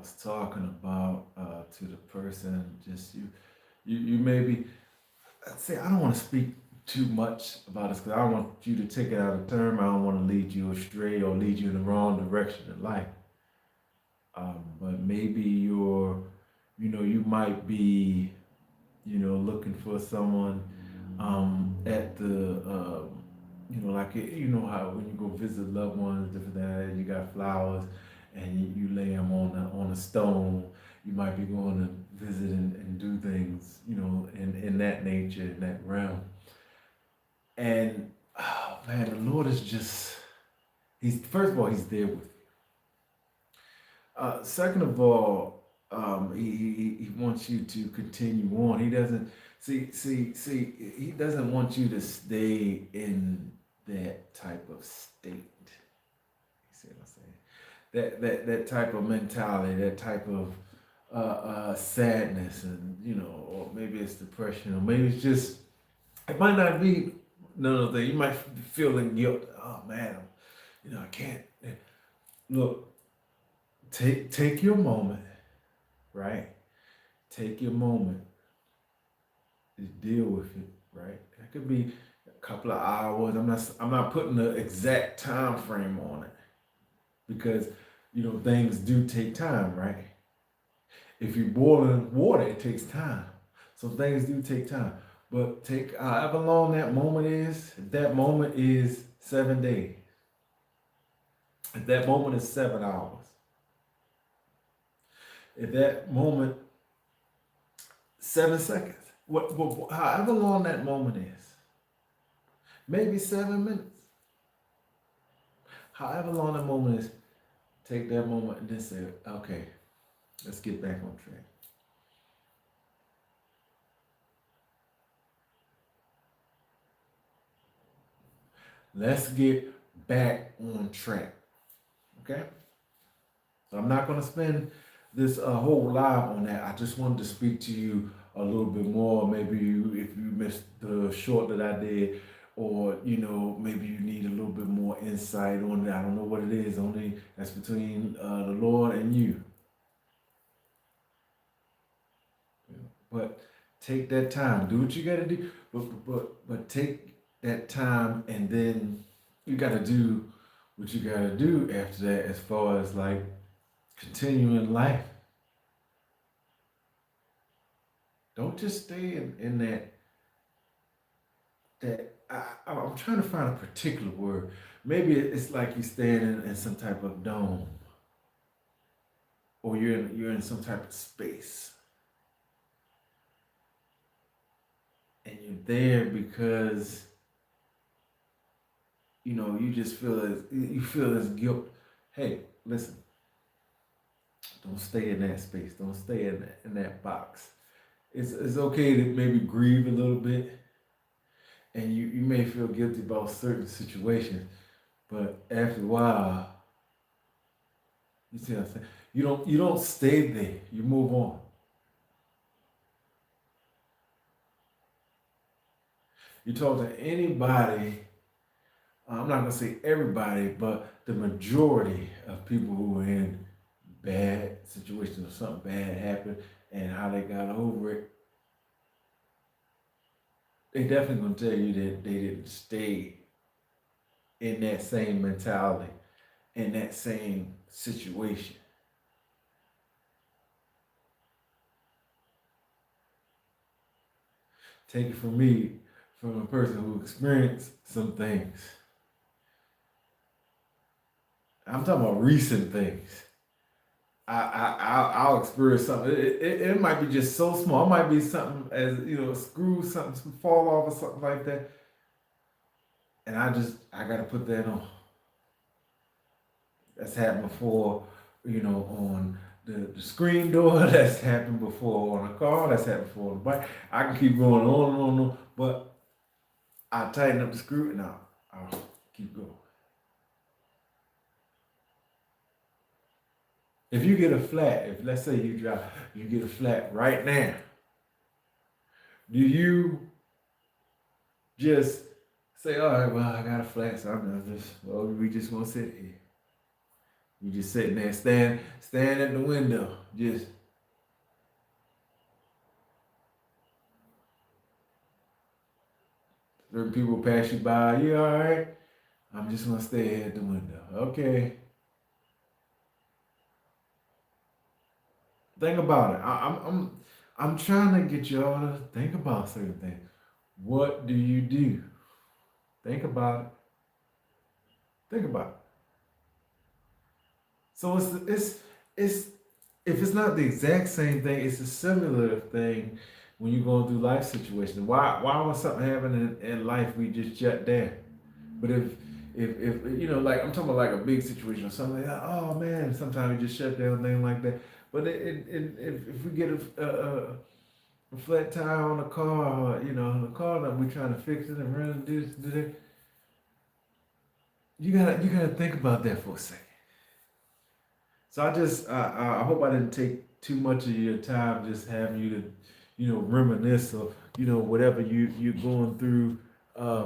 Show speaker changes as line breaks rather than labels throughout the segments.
was talking about to the person, just you maybe say I don't want to speak too much about this because I don't want you to take it out of term. I don't want to lead you astray or lead you in the wrong direction in life. But maybe you might be, looking for someone at the, like you know how when you go visit loved ones, different than that, you got flowers, and you lay them on a stone. You might be going to visit and do things, in that nature, in that realm. And oh man, the Lord is just He's first of all He's there with you. Second of all, he wants you to continue on. He doesn't see. He doesn't want you to stay in that type of state. You see what I'm saying? That type of mentality, that type of sadness, and or maybe it's depression, or maybe it's just. It might not be none of that. You might be feeling guilt. Oh man, I can't. Look, take your moment, right? Take your moment to deal with it, right? It could be a couple of hours. I'm not putting the exact time frame on it because things do take time, right? If you're boiling water, it takes time. So things do take time. But take however long that moment is, if that moment is 7 days, if that moment is 7 hours, if that moment 7 seconds, however long that moment is, maybe 7 minutes, however long that moment is, take that moment and then say, okay, let's get back on track. Let's get back on track. Okay? So I'm not going to spend this whole live on that. I just wanted to speak to you a little bit more. Maybe if you missed the short that I did, or maybe you need a little bit more insight on it. I don't know what it is. Only that's between the Lord and you. But take that time. Do what you got to do. But take that time, and then you got to do what you got to do after that, as far as like continuing life. Don't just stay in I'm trying to find a particular word. Maybe it's like you're staying in some type of dome, or you're in some type of space, and you're there because you just feel this guilt. Hey, listen, don't stay in that space. Don't stay in that box. It's okay to maybe grieve a little bit, and you may feel guilty about certain situations, but after a while, you see what I'm saying? You don't stay there. You move on. You talk to anybody. I'm not gonna say everybody, but the majority of people who are in bad situations or something bad happened and how they got over it, they definitely gonna tell you that they didn't stay in that same mentality, in that same situation. Take it from me, from a person who experienced some things. I'm talking about recent things. I'll experience something. It might be just so small. It might be something as a screw, something fall off or something like that, and I gotta put that on. That's happened before, on the screen door. That's happened before on a car. That's happened before on a bike. I can keep going on and on and on, but I tighten up the screw and I'll keep going. If you get a flat, if let's say you get a flat right now, do you just say, all right, well, I got a flat, so we just gonna sit here? You just sitting there, stand at the window, just certain people pass you by. You all right? I'm just gonna stay here at the window. Okay. Think about it. I'm trying to get y'all to think about certain things. What do you do? Think about it. Think about it. So it's if it's not the exact same thing, it's a similar thing when you're going through life situations. Why when something happen in life we just shut down? But if you know, like I'm talking about like a big situation or something like that, oh man, sometimes we just shut down things like that. But if we get a flat tire on a car, or, you know, the car that we trying to fix it and run and do that, you gotta think about that for a second. So I hope I didn't take too much of your time just having you to, you know, reminisce or you know whatever you're going through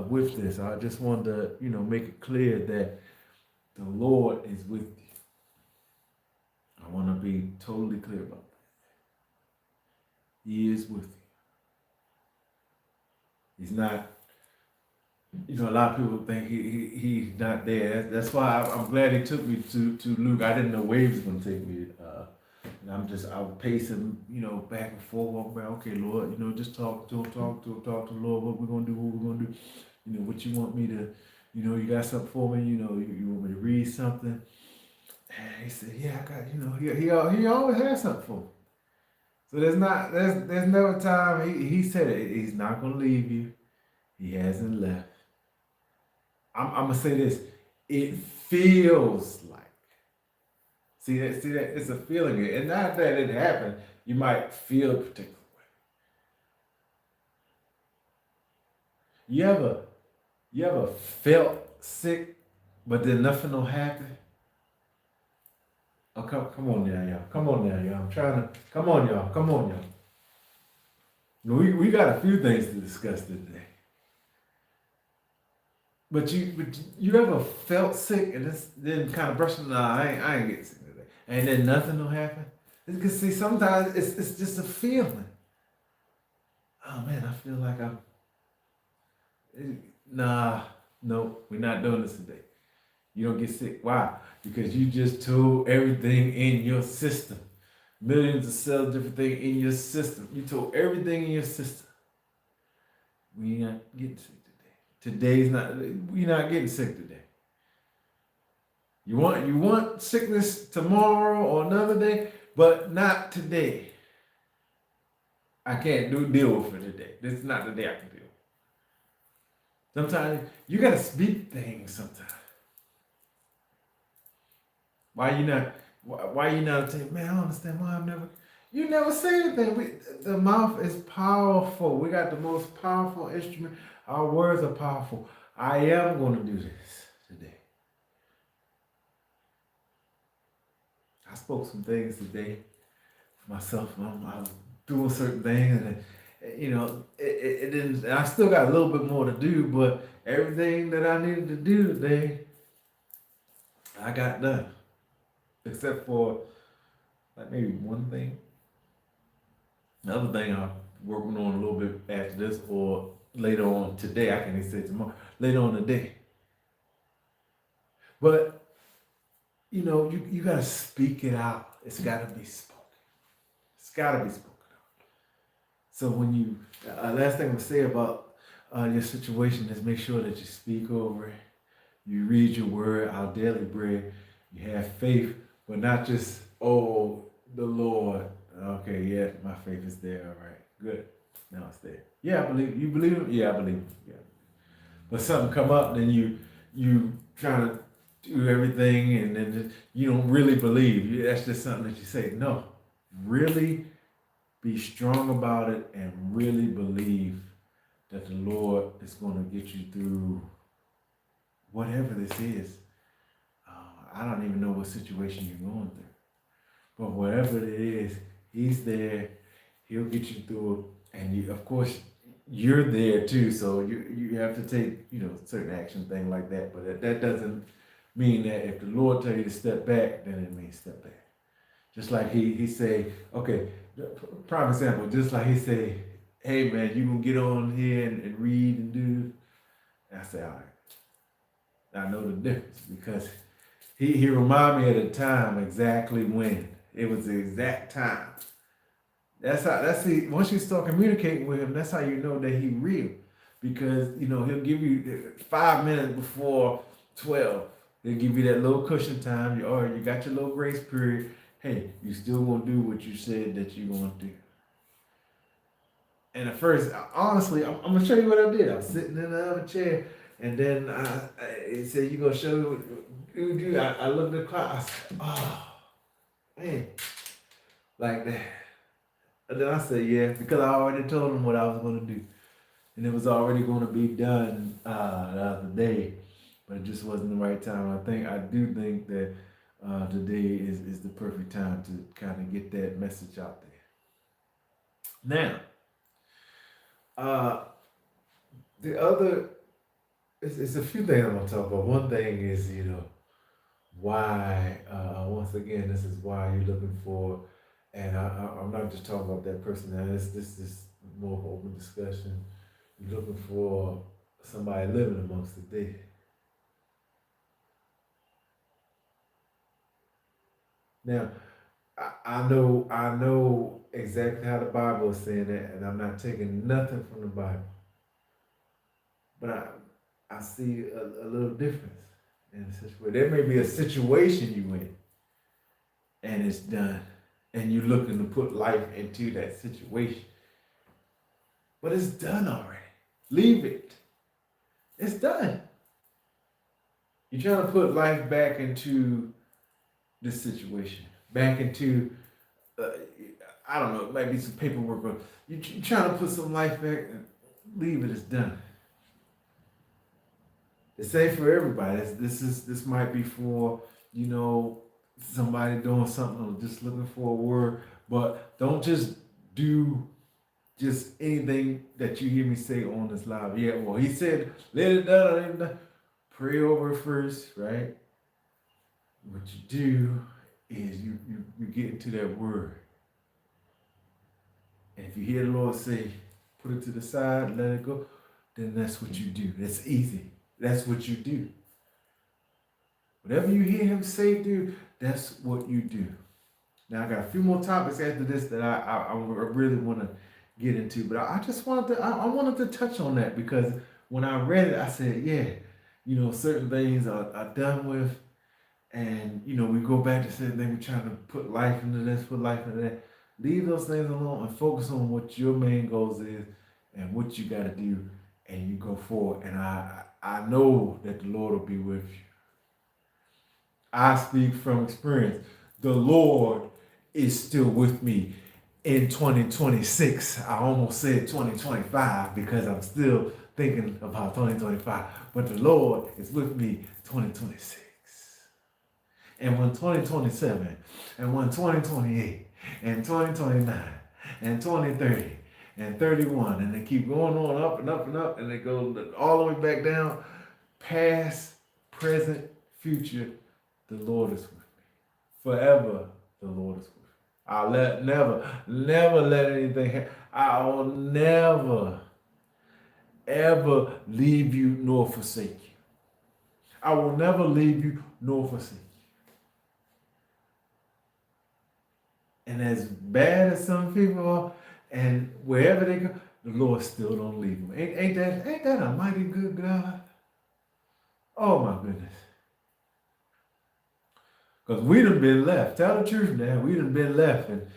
with this. I just wanted to you know make it clear that the Lord is with you. I want to be totally clear about that. He is with you. He's not. You know, a lot of people think he's not there. That's why I'm glad he took me to Luke. I didn't know where he was going to take me. And I was pacing, you know, back and forth. I'm like, okay, Lord, you know, just talk to him, talk to the Lord. What we're going to do, what we're going to do. You know, what you want me to, you know, you got something for me. You know, you want me to read something. And he said, yeah, I got, you know, he always has something for me. So there's never time. He said it. He's not going to leave you. He hasn't left. I'm gonna say this. It feels like. See that it's a feeling, and not that it happened. You might feel a particular way. You ever felt sick, but then nothing will happen? Oh, come on now, y'all. Come on now, y'all. I'm trying to. Come on, y'all. Come on, y'all. We got a few things to discuss today. But you ever felt sick and then kind of brushing, nah, I ain't getting sick today. And then nothing will happen? Because see, sometimes it's just a feeling. Oh man, I feel like nah, no, we're not doing this today. You don't get sick. Why? Because you just told everything in your system. Millions of cells, different things in your system. You told everything in your system. We not getting sick today. We're not getting sick today. You want sickness tomorrow or another day, but not today. I can't deal with it today. This is not the day I can deal. Sometimes you gotta speak things sometimes. Why you not saying, man, I don't understand why you never say anything. The mouth is powerful. We got the most powerful instrument. Our words are powerful. I am going to do this today. I spoke some things today for myself. I'm doing certain things, and you know, it didn't. I still got a little bit more to do, but everything that I needed to do today, I got done, except for like maybe one thing. Another thing I'm working on a little bit after this, or later on today. I can't even say tomorrow. Later on today, but you know, you gotta speak it out. It's gotta be spoken. It's gotta be spoken out. So when you, last thing I'm gonna say about your situation is make sure that you speak over it. You read your word, our daily bread. You have faith, but not just, oh, the Lord. Okay, yeah, my faith is there. All right, good. Now it's there. Yeah, I believe. You believe him? Yeah, I believe him. Yeah. But something come up, then you trying to do everything, and then you don't really believe. That's just something that you say. No, really be strong about it, and really believe that the Lord is going to get you through whatever this is. I don't even know what situation you're going through, but whatever it is, He's there. He'll get you through it, and you, of course, you're there too. So you have to take certain action, thing like that. But that doesn't Meaning that if the Lord tell you to step back, then it means step back. Just like he say, okay, prime example, just like he say, hey man, you gonna get on here and read and do. And I say, all right, I know the difference because he remind me of the time exactly when. It was the exact time. Once you start communicating with him, that's how you know that he real. Because, he'll give you 5 minutes before 12. He'll give you that little cushion time. You got your little grace period. Hey, you still gonna do what you said that you're gonna do. And at first, honestly, I'm gonna show you what I did. I was sitting in the other chair, and then it said, "You gonna show me what you do?" I looked at the clock. I said, "Oh, man, like that." And then I said, "Yeah," because I already told him what I was gonna do, and it was already gonna be done the other day, but it just wasn't the right time. I do think that today is the perfect time to kind of get that message out there. Now, the other, it's a few things I'm gonna talk about. One thing is, why, once again, this is why you're looking for, and I'm not just talking about that person now, this is more of an open discussion. You're looking for somebody living amongst the dead. Now, I know exactly how the Bible is saying that, and I'm not taking nothing from the Bible. But I see a little difference in the situation. There may be a situation you in, and it's done, and you're looking to put life into that situation. But it's done already. Leave it. It's done. You're trying to put life back into this situation, back into, uh, I don't know, maybe some paperwork, but you're trying to put some life back and leave it. It's done. It's safe for everybody. This might be for, somebody doing something or just looking for a word, but don't just do just anything that you hear me say on this live. Yeah, well, he said, let it down, let it down. Pray over it first, right? What you do is you get into that word. And if you hear the Lord say, put it to the side, let it go, then that's what you do. That's easy. That's what you do. Whatever you hear him say, do, that's what you do. Now I got a few more topics after this that I really want to get into, but I just wanted to I wanted to touch on that because when I read it, I said, yeah, certain things are done with, and we go back to certain things. We're trying to put life into this, put life into that. Leave those things alone and focus on what your main goals is and what you got to do, and you go forward. And I know that the Lord will be with you. I speak from experience. The Lord is still with me in 2026. I almost said 2025 because I'm still thinking about 2025. But the Lord is with me 2026. And when 2027, and when 2028, and 2029, and 2030, and 31, and they keep going on up and up and up, and they go all the way back down, past, present, future, the Lord is with me. Forever, the Lord is with me. I'll never let anything happen. I will never, ever leave you nor forsake you. I will never leave you nor forsake you. And as bad as some people are, and wherever they go, the Lord still don't leave them. Ain't that a mighty good God? Oh my goodness. Because we done been left. Tell the truth now. We done been left and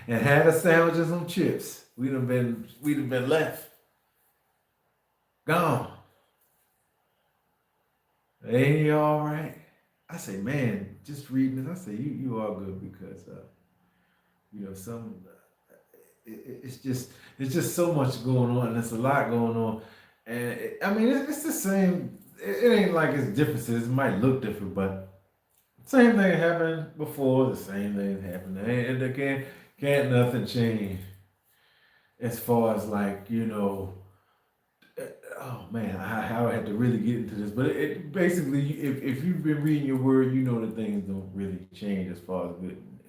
had a sandwich and some chips. We done been left. Gone. Ain't you all right? I say, man, just reading this, I say, you are good because, it's just so much going on. And it's a lot going on. And it's the same. It ain't like it's differences. It might look different, but same thing happened before, the same thing happened. And again, can't nothing change as far as like, oh man, I would have to really get into this, but it basically, if you've been reading your word, you know that things don't really change as far as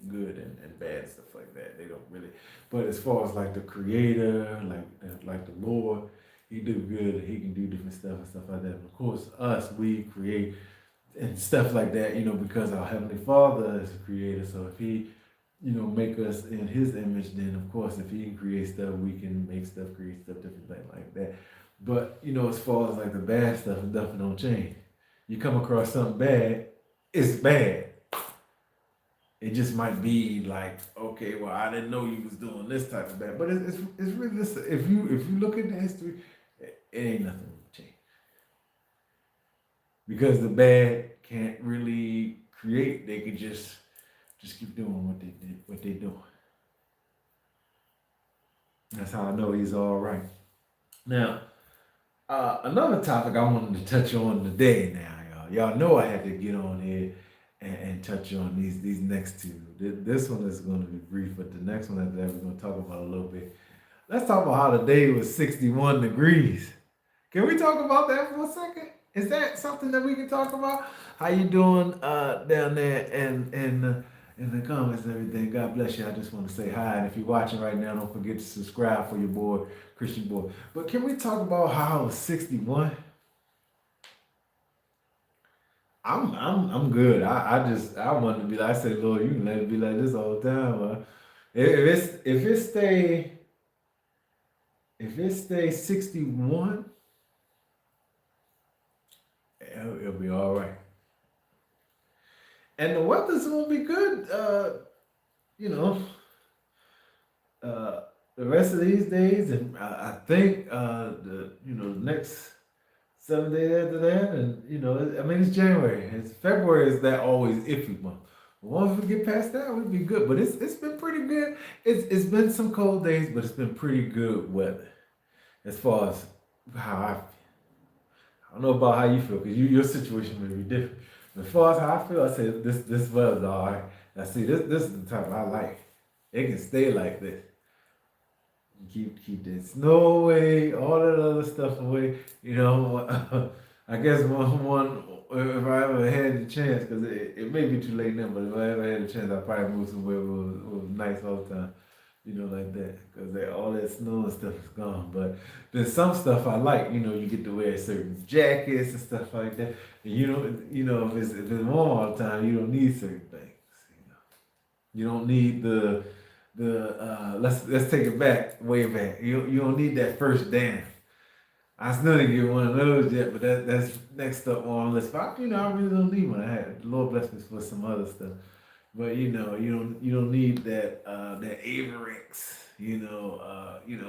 good and bad stuff like that. They don't really. But as far as like the Creator, like the Lord, He do good. He can do different stuff and stuff like that. And of course, us, we create and stuff like that. Because our Heavenly Father is a Creator. So if He make us in His image, then of course, if He can create stuff, we can make stuff, create stuff, different things like that. But as far as like the bad stuff, nothing don't change. You come across something bad, it's bad. It just might be like, okay, well, I didn't know you was doing this type of bad, but it's really this. If you look into history, it ain't nothing change because the bad can't really create. They could just keep doing what they doing. That's how I know He's all right. Now, another topic I wanted to touch on today. Now, y'all know I had to get on here and touch on these next two. This one is going to be brief, but the next one that we're going to talk about a little bit. Let's talk about how the day was 61 degrees. Can we talk about that for a second? Is that something that we can talk about? How you doing down there and in the comments and everything? God bless you. I just want to say hi. And if you're watching right now, don't forget to subscribe for your boy, Christian Boy. But can we talk about how it was 61? I'm good. I wanted to be like I said, Lord, you can let it be like this all the time. Huh? If it stay 61, it'll be all right. And the weather's gonna be good. You know, the rest of these days, and I think the next 7 days after that, and I mean it's January. It's February is that always iffy month. But once we get past that, we'll be good. But it's been pretty good. It's been some cold days, but it's been pretty good weather as far as how I feel. I don't know about how you feel because your situation may be different. But as far as how I feel, I say this weather's all right. Now see, this is the type I like. It can stay like this. Keep the snow away, all that other stuff away. I guess one if I ever had the chance, because it may be too late now, but if I ever had a chance, I'd probably move somewhere where it was nice all the time. Like that, because all that snow and stuff is gone. But there's some stuff I like. You get to wear certain jackets and stuff like that. And if it's warm all the time, you don't need certain things. You don't need the let's take it back, way back. You don't need that first dance. I still didn't get one of those yet, but that's next up on the list. But I really don't need one. I had the Lord bless me for some other stuff. But you don't need that Avirex.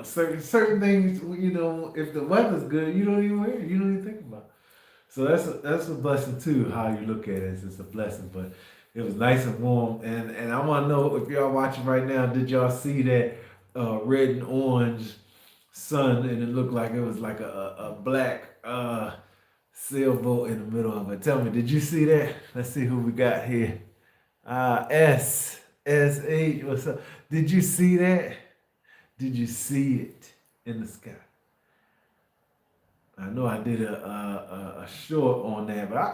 Certain things. If the weather's good, you don't even wear it. You don't even think about it. So that's a blessing too. How you look at it, it's a blessing. But it was nice and warm, and I want to know if y'all watching right now. Did y'all see that red and orange sun, and it looked like it was like a black sailboat in the middle of it? Tell me, did you see that? Let's see who we got here. S8. What's up? Did you see that? Did you see it in the sky? I know I did a short on that, but I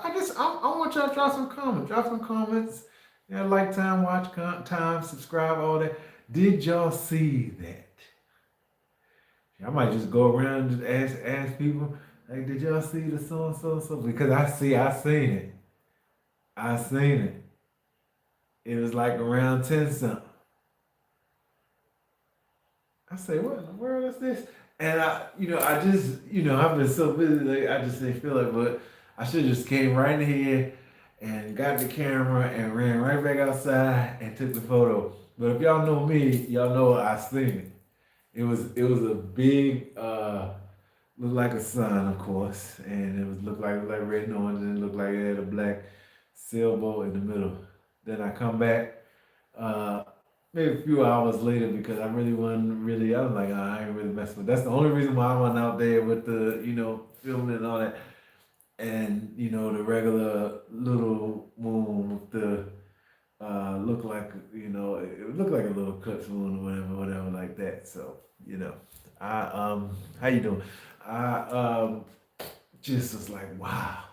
want y'all to drop some comments. Drop some comments. Like time, watch time, subscribe, all that. Did y'all see that? I might just go around and just ask people, like, did y'all see the so and so and so? Because I seen it. I seen it. It was like around 10 something. I say, what in the world is this? And I just, I've been so busy, like, I just didn't feel it, but I should have just came right in here and got the camera and ran right back outside and took the photo. But if y'all know me, y'all know I seen it. It was a big, looked like a sun, of course, and it looked like red and orange, and it looked like it had a black sailboat in the middle. Then I come back, maybe a few hours later because I really wasn't really. I was like, I ain't really messing with. That's the only reason why I went out there with the filming and all that, and the regular little moon with the look like it looked like a little cut moon or whatever like that. So How you doing? I just was like, wow.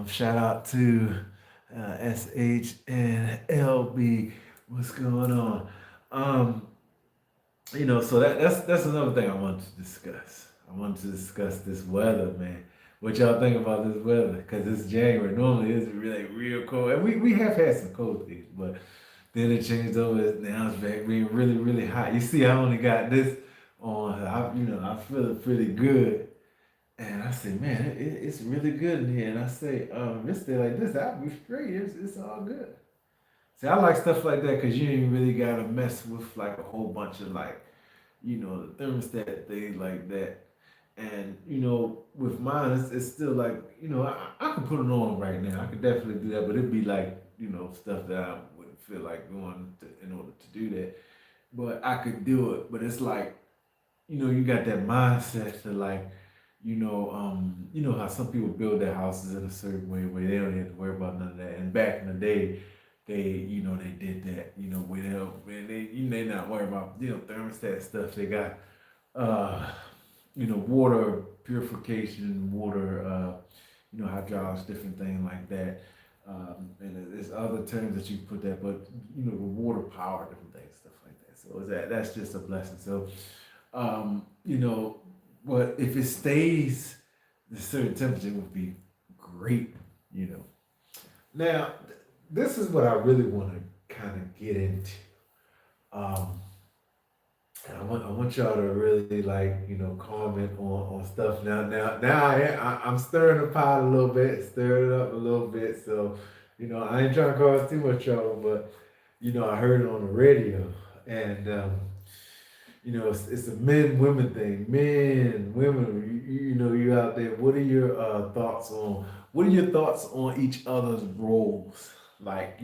Shout out to SH and LB. What's going on? Um, so that's another thing I wanted to discuss. I wanted to discuss this weather, man. What y'all think about this weather? Because it's January. Normally it's really real cold, and we have had some cold days, but then it changed over. Now it's back being really really hot. You see, I only got this on. I feel pretty good. And I say, man, it's really good in here. And I say, it's still like this. I'll be straight. It's all good. See, I like stuff like that because you ain't really got to mess with like a whole bunch of like, the thermostat thing like that. And, with mine, it's still like, I can put it on right now. I could definitely do that, but it'd be like, stuff that I wouldn't feel like doing in order to do that. But I could do it. But it's like, you got that mindset to like, how some people build their houses in a certain way where they don't have to worry about none of that. And back in the day, they did that, where they not worry about, thermostat stuff. They got, uh, water purification, water, hydraulics, different things like that. And there's other terms that you put that, but the water power, different things, stuff like that. So that's just a blessing. So, you know, but if it stays the certain temperature, it would be great, you know. Now, this is what I really want to kind of get into. Um, and I want y'all to really like, comment on stuff now. I'm stirring the pot a little bit, stir it up a little bit. So, I ain't trying to cause too much trouble, but I heard it on the radio, and it's a men women thing. Men, women, you out there. What are your thoughts on? What are your thoughts on each other's roles? Like,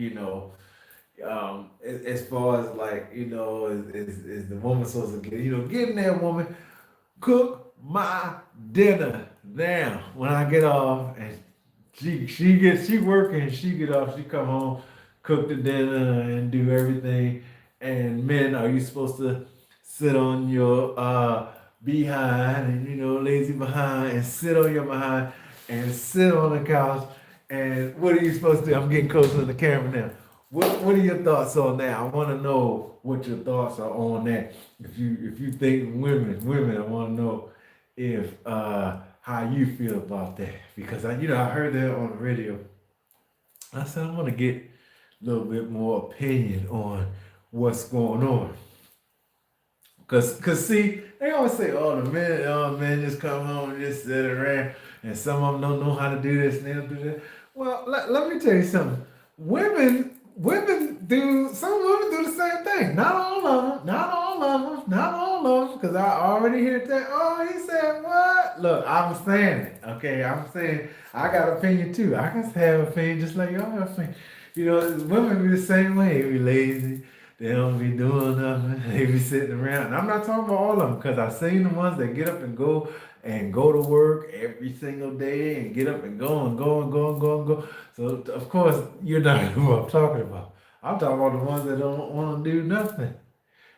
as far as like, is the woman supposed to getting that woman cook my dinner now when I get off, and she working, she get off, she come home, cook the dinner and do everything. And men, are you supposed to sit on your behind and lazy behind and sit on your behind and sit on the couch? And what are you supposed to do? I'm getting closer to the camera now. What are your thoughts on that? I want to know what your thoughts are on that. If you think women, I want to know if how you feel about that, because I heard that on the radio. I said I want to get a little bit more opinion on what's going on. Cause see, they always say, oh, men just come home and just sit around, and some of them don't know how to do this and they don't do that. Well, let me tell you something. Some women do the same thing. Not all of them, not all of them, not all of them. Cause I already hear that. Oh, he said what? Look, I'm saying it. Okay, I'm saying I got opinion too. I can have opinion just like y'all have opinion. Women be the same way. They be lazy. They don't be doing nothing. They be sitting around. And I'm not talking about all of them, because I've seen the ones that get up and go to work every single day and get up and go and go and go and go and go. So of course you're not who I'm talking about. I'm talking about the ones that don't want to do nothing.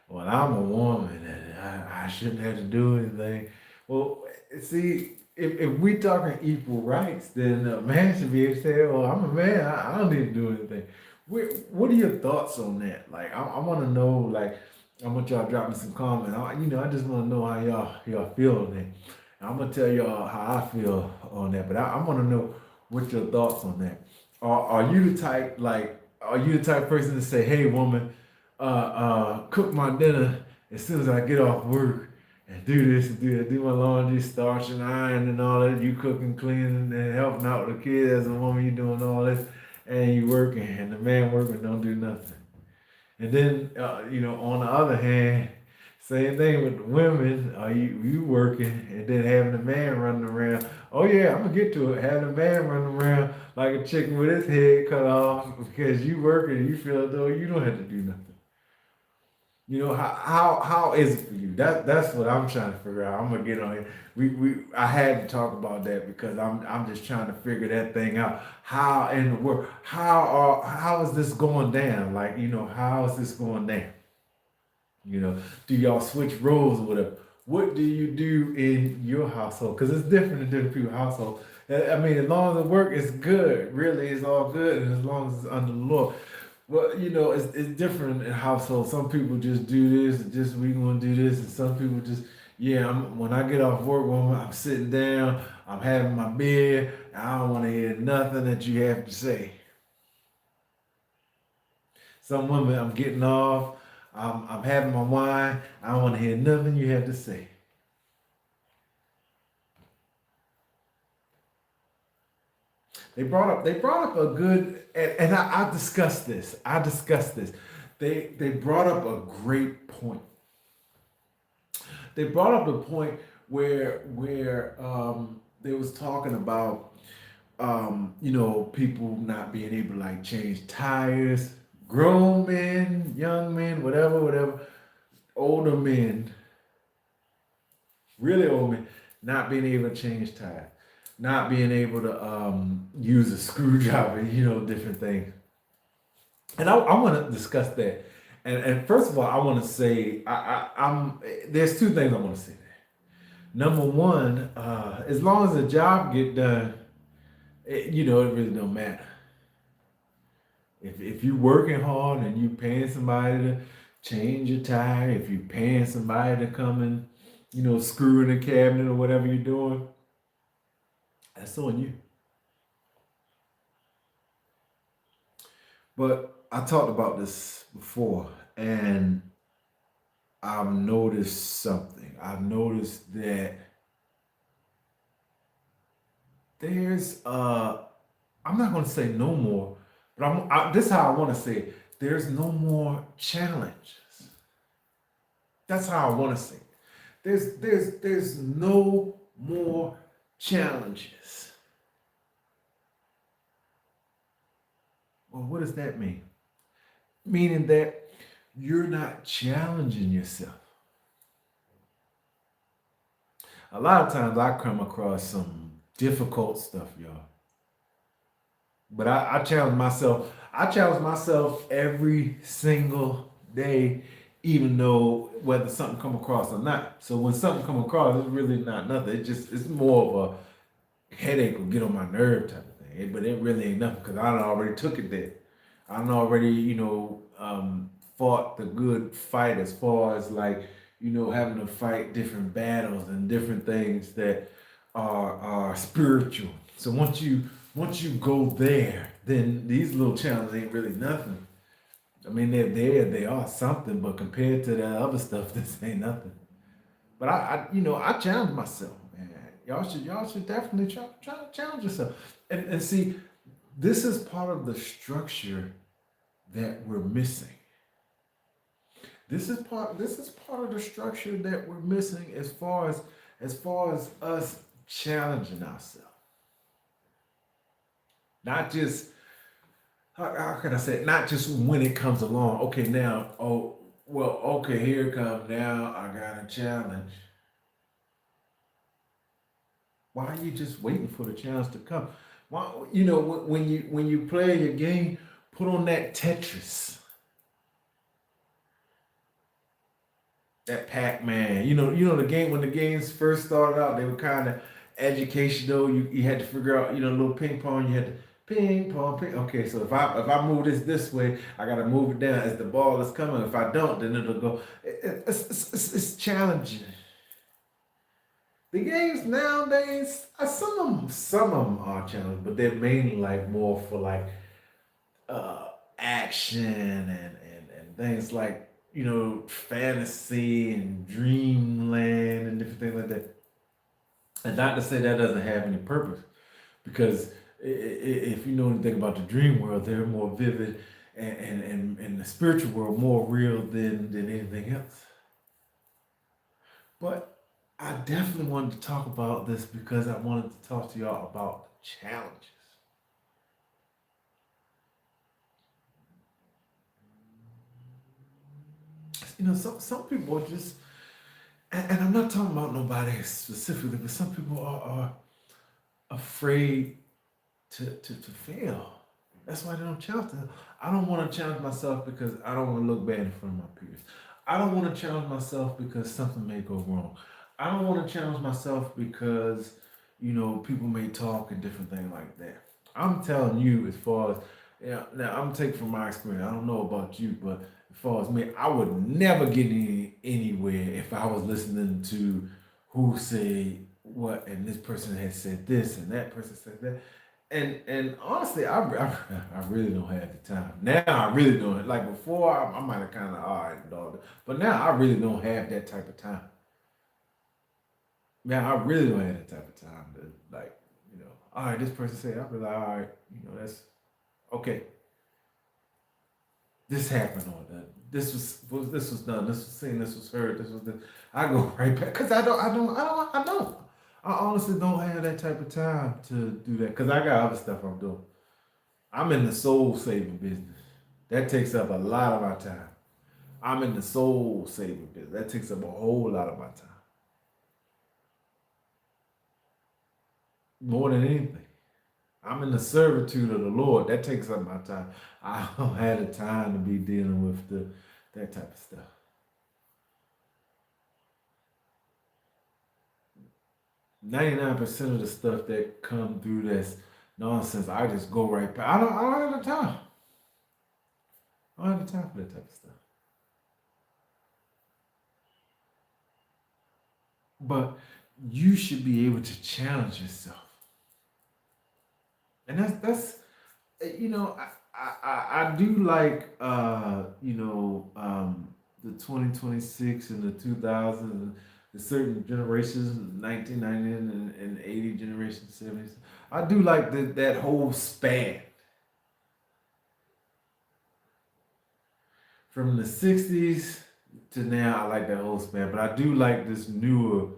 Well, I'm a woman and I shouldn't have to do anything. Well, see, if we talking equal rights, then a man should be able to say, "Well, I'm a man. I don't need to do anything." What are your thoughts on that? Like, I want to know. Like, I want y'all to drop me some comment. I just want to know how y'all feel on that. I'm gonna tell y'all how I feel on that, but I want to know what your thoughts on that. Are you the type like? Are you the type person to say, "Hey, woman, cook my dinner as soon as I get off work, and do this and do that, do my laundry, starch and iron and all that. You cooking, cleaning, and helping out with the kids as a woman. You doing all this, and you working, and the man working don't do nothing." And then, on the other hand, same thing with the women. Are you working and then having the man running around? Oh yeah, I'm gonna get to it. Having the man running around like a chicken with his head cut off because you working and you feel as though you don't have to do nothing. How is it for you? That's what I'm trying to figure out. I'm gonna get on here. I had to talk about that because I'm just trying to figure that thing out. How in the world? How is this going down? Like, how is this going down? Do y'all switch roles or whatever? What do you do in your household? Because it's different in different people's household. I mean, as long as the work is good, really, it's all good, and as long as it's under the law. Well, it's different in households. Some people just do this, just we gonna do this, and some people just, yeah. When I get off work, when I'm sitting down, I'm having my beer. I don't want to hear nothing that you have to say. Some women, I'm getting off, I'm having my wine. I don't want to hear nothing you have to say. They brought up a good, and I discussed this. I discussed this. They brought up a great point. They brought up the point where they was talking about people not being able to like change tires, grown men, young men, whatever, older men, really old men, not being able to change tires, not being able to use a screwdriver, different things. And I want to discuss that. And first of all, I want to say I'm there's two things I want to say there. Number one, as long as the job get done, it really don't matter. If you working hard and you paying somebody to change your tire, if you paying somebody to come and screw in the cabinet or whatever you're doing, that's on you. But I talked about this before, and I've noticed something. I've noticed that there's I'm not going to say no more, but this is how I want to say it. There's no more challenges. That's how I want to say it. There's no more challenges. Well, what does that mean? Meaning that you're not challenging yourself. A lot of times I come across some difficult stuff, y'all. But I challenge myself. I challenge myself every single day, even though whether something come across or not. So when something come across, it's really not nothing. It's more of a headache or get on my nerve type of thing. But it really ain't nothing because I done already took it there. I done already, fought the good fight as far as like, having to fight different battles and different things that are spiritual. So once you go there, then these little challenges ain't really nothing. I mean, they're there, they are something, but compared to that other stuff, this ain't nothing. But I challenge myself, man. Y'all should definitely try to challenge yourself. And see, this is part of the structure that we're missing. This is part of the structure that we're missing as far as us challenging ourselves. Not just how can I say it? Not just when it comes along. Okay, now, oh well, okay, here it comes. Now I got a challenge. Why are you just waiting for the challenge to come? Why, when you play your game, put on that Tetris, that Pac-Man. The game when the games first started out, they were kind of educational. You had to figure out, a little ping pong. You had to ping pong, ping. Okay, so if I move this way, I gotta move it down as the ball is coming. If I don't, then it'll go. It's challenging. The games nowadays, some of them are challenging, but they're mainly like more for like action and things like fantasy and dreamland and different things like that. And not to say that doesn't have any purpose, because if you know anything about the dream world, they're more vivid and the spiritual world more real than anything else. But I definitely wanted to talk about this because I wanted to talk to y'all about the challenges. Some people are just, and I'm not talking about nobody specifically, but some people are afraid to fail. That's why they don't challenge them. I don't want to challenge myself because I don't want to look bad in front of my peers. I don't want to challenge myself because something may go wrong. I don't want to challenge myself because, people may talk and different things like that. I'm telling you, as far as, now I'm taking from my experience. I don't know about you, but as far as me, I would never get anywhere if I was listening to who say what, and this person had said this, and that person said that. And honestly, I really don't have the time. Now I really don't. Like before, I might have kind of all right, dog. But now I really don't have that type of time. Man, I really don't have that type of time to like, all right, this person said, I'll be like, all right, that's okay. This happened on that. This was done. This was seen. This was heard. This was the. I go right back because I don't. I honestly don't have that type of time to do that because I got other stuff I'm doing. I'm in the soul saving business. That takes up a lot of my time. I'm in the soul saving business. That takes up a whole lot of my time. More than anything. I'm in the servitude of the Lord. That takes up my time. I don't have the time to be dealing with that type of stuff. 99% of the stuff that come through that's nonsense, I just go right back. I don't have the time. I don't have the time for that type of stuff. But you should be able to challenge yourself. And that's I do like the 2026 and the 2000, the certain generations, 1990 and 80 generation 70s. I do like that whole span from the 60s to now. I like that whole span, but I do like this newer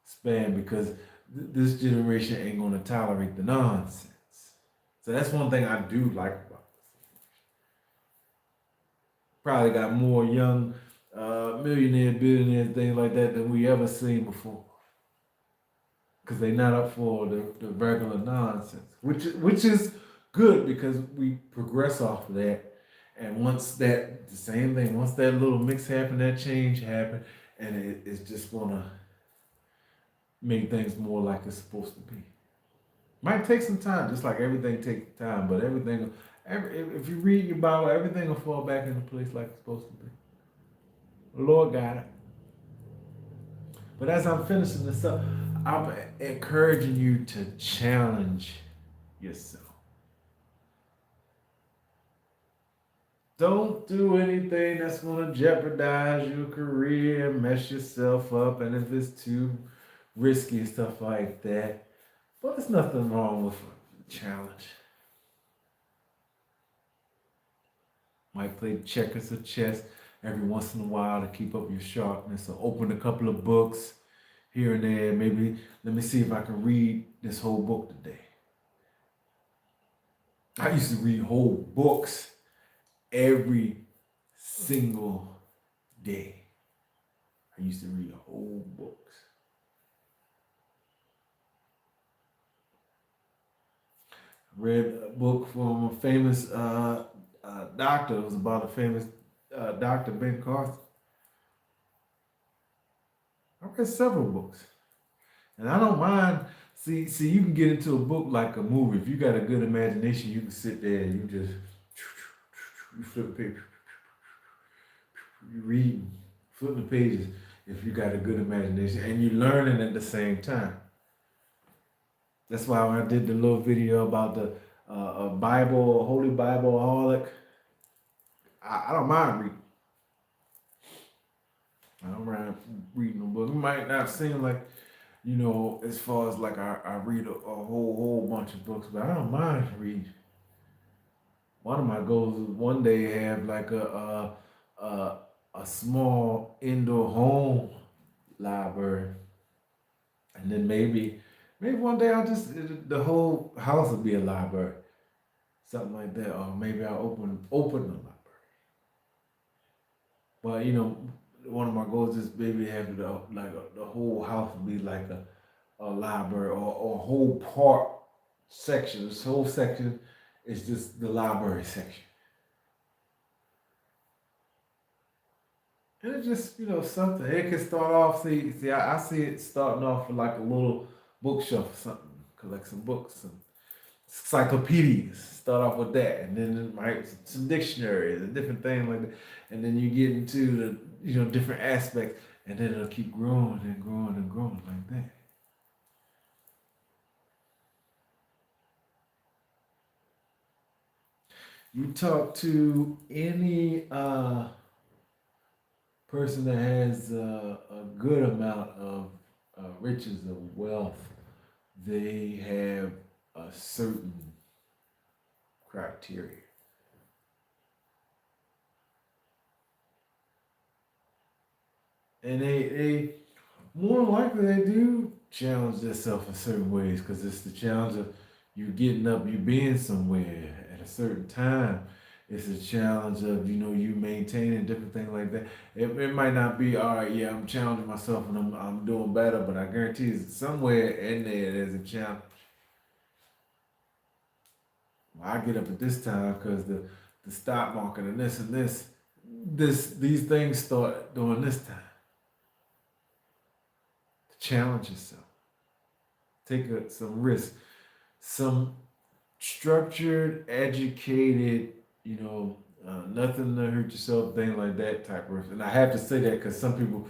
span because this generation ain't gonna tolerate the nonsense. So that's one thing I do like about this. Probably got more young millionaire, billionaires, things like that than we ever seen before. Because they're not up for the regular nonsense, which is good because we progress off of that. And once that the same thing, once that little mix happened, that change happened, and it's just gonna make things more like it's supposed to be. Might take some time, just like everything takes time, but if you read your Bible, everything will fall back into place like it's supposed to be. The Lord got it. But as I'm finishing this up, I'm encouraging you to challenge yourself. Don't do anything that's going to jeopardize your career, mess yourself up, and if it's too risky and stuff like that. But there's nothing wrong with a challenge. Might play checkers or chess every once in a while to keep up your sharpness, or open a couple of books here and there. Maybe let me see if I can read this whole book today. I used to read whole books every single day. I used to read whole books. I read a book from a famous doctor. It was about a famous Dr. Ben Carson. I read several books. And I don't mind. See, you can get into a book like a movie. If you got a good imagination, you can sit there and you just you flip the page, you read, flip the pages. If you got a good imagination and you're learning at the same time. That's why when I did the little video about the Bible, Holy Bibleaholic, I don't mind reading. I don't mind reading a book. It might not seem like, as far as like I read a whole bunch of books, but I don't mind reading. One of my goals is one day have like a small indoor home library, and then maybe one day I'll just the whole house will be a library, something like that, or maybe I'll open a library. But one of my goals is maybe have the whole house be like a library, or a whole part section. This whole section is just the library section. And it's just, something. It can start off, see, I see it starting off with like a little bookshelf or something, collect some books and encyclopedias. Start off with that, and then it might some dictionaries and different things like that. And then you get into the, different aspects, and then it'll keep growing and growing and growing like that. You talk to any person that has a good amount of riches of wealth, they have a certain criteria. And they more likely they do challenge themselves in certain ways because it's the challenge of you getting up, you being somewhere at a certain time. It's a challenge of you maintaining different things like that. It might not be all right. Yeah, I'm challenging myself and I'm doing better, but I guarantee you somewhere in there there's a challenge. I get up at this time because the stock market and these things start during this time. Challenge yourself. Take some risk, some structured, educated, nothing to hurt yourself, thing like that type of risk. And I have to say that because some people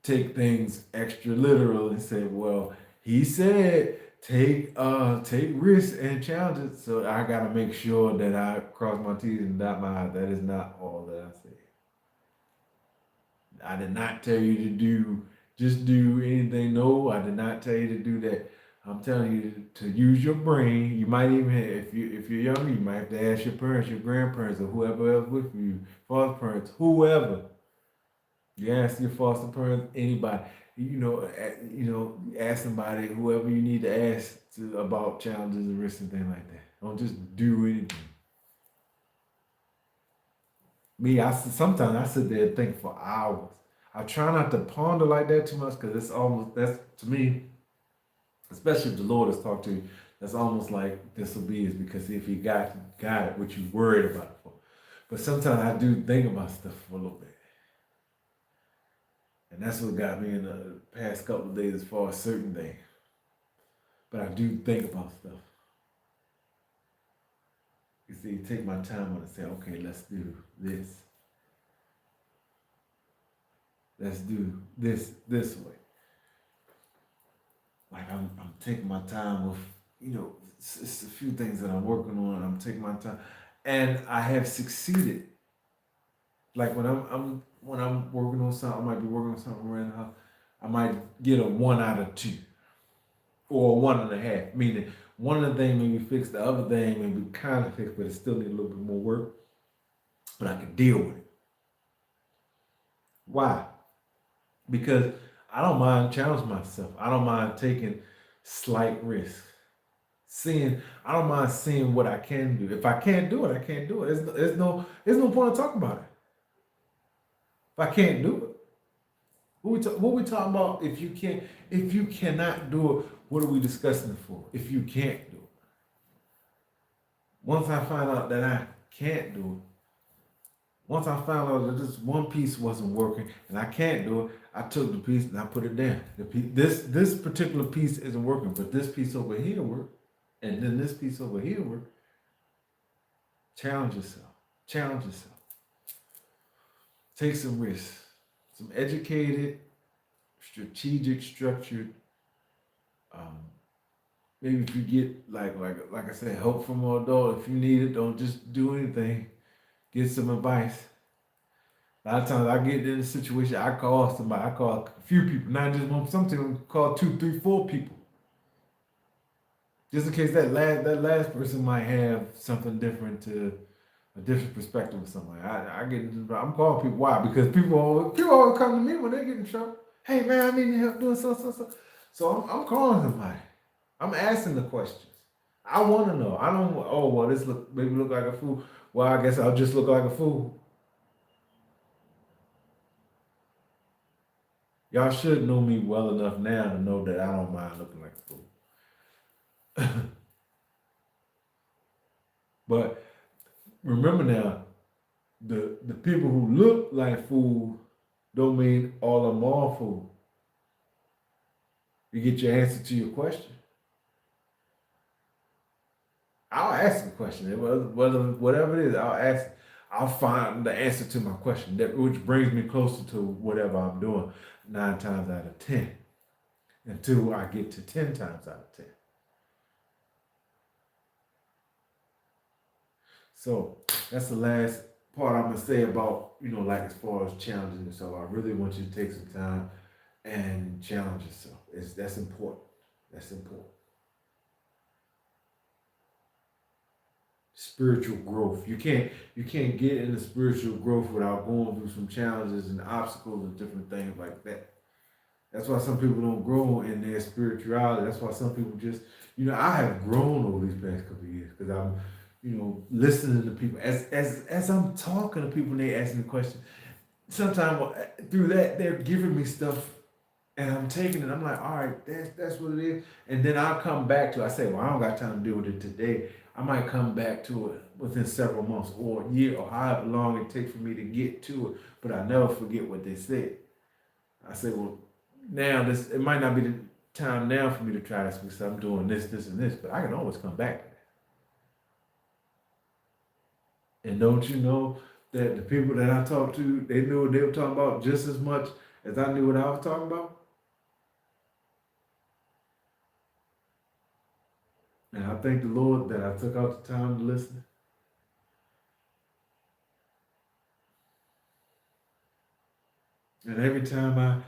take things extra literal and say, well, he said take risks and challenges. So I gotta make sure that I cross my T's and dot my I's. That is not all that I say. I did not tell you to just do anything. No, I did not tell you to do that. I'm telling you to use your brain. You might even have, if you're younger, you might have to ask your parents, your grandparents, or whoever else with you, foster parents, whoever. You ask your foster parents, anybody. Ask somebody, whoever you need to ask about challenges and risks and things like that. Don't just do anything. Me, sometimes I sit there and think for hours. I try not to ponder like that too much because that's to me, especially if the Lord has talked to you, that's almost like disobedience because if He got it, what you worried about it for. But sometimes I do think about stuff for a little bit, and that's what got me in the past couple of days as far as certain things. But I do think about stuff. You see, take my time on it and say, okay, let's do this. Let's do this way. Like I'm taking my time with, it's a few things that I'm working on. I'm taking my time, and I have succeeded. Like when I'm working on something, I might be working on something right now. I might get a 1 out of 2 or a 1.5, meaning one of the things maybe fixed, the other thing maybe kind of fixed, but it still need a little bit more work. But I can deal with it. Why? Because I don't mind challenging myself. I don't mind taking slight risks. I don't mind seeing what I can do. If I can't do it, I can't do it. There's no point in talking about it. If I can't do it, what we talking about? If you cannot do it, what are we discussing it for? If you can't do it, once I find out that I can't do it, once I found out that this one piece wasn't working and I can't do it, I took the piece and I put it down. This particular piece isn't working, but this piece over here worked, and then this piece over here worked. Challenge yourself. Challenge yourself. Take some risks. Some educated, strategic, structured. Maybe if you get like I said, help from an adult. If you need it, don't just do anything. Get some advice. A lot of times I get in a situation, I call somebody, I call a few people, not just one, sometimes call 2, 3, 4 people. Just in case that last person might have something different to a different perspective of somebody. I'm calling people. Why? Because people always come to me when they get in trouble. Hey man, I need help doing so. So I'm calling somebody. I'm asking the questions. I want to know. I don't. Oh well, this maybe look like a fool. Well, I guess I'll just look like a fool. Y'all should know me well enough now to know that I don't mind looking like a fool. But remember now, the people who look like fools don't mean all I'm awful. You get your answer to your question. I'll ask the question, whatever it is, I'll ask. I'll find the answer to my question, which brings me closer to whatever I'm doing 9 times out of 10 until I get to 10 times out of 10. So that's the last part I'm gonna say about, like as far as challenging yourself. I really want you to take some time and challenge yourself. That's important. That's important. Spiritual growth. You can't get into spiritual growth without going through some challenges and obstacles and different things like that. That's why some people don't grow in their spirituality. That's why some people just, I have grown over these past couple of years because I'm, listening to people as I'm talking to people and they ask me questions. Sometimes through that they're giving me stuff and I'm taking it. I'm like, all right, that's what it is. And then I'll come back to it. I say, well, I don't got time to deal with it today. I might come back to it within several months or a year or however long it takes for me to get to it. But I never forget what they said. I say, well, now this it might not be the time now for me to try this because I'm doing this, and this, but I can always come back to that. And don't you know that the people that I talked to, they knew what they were talking about just as much as I knew what I was talking about? And I thank the Lord that I took out the time to listen. And every time I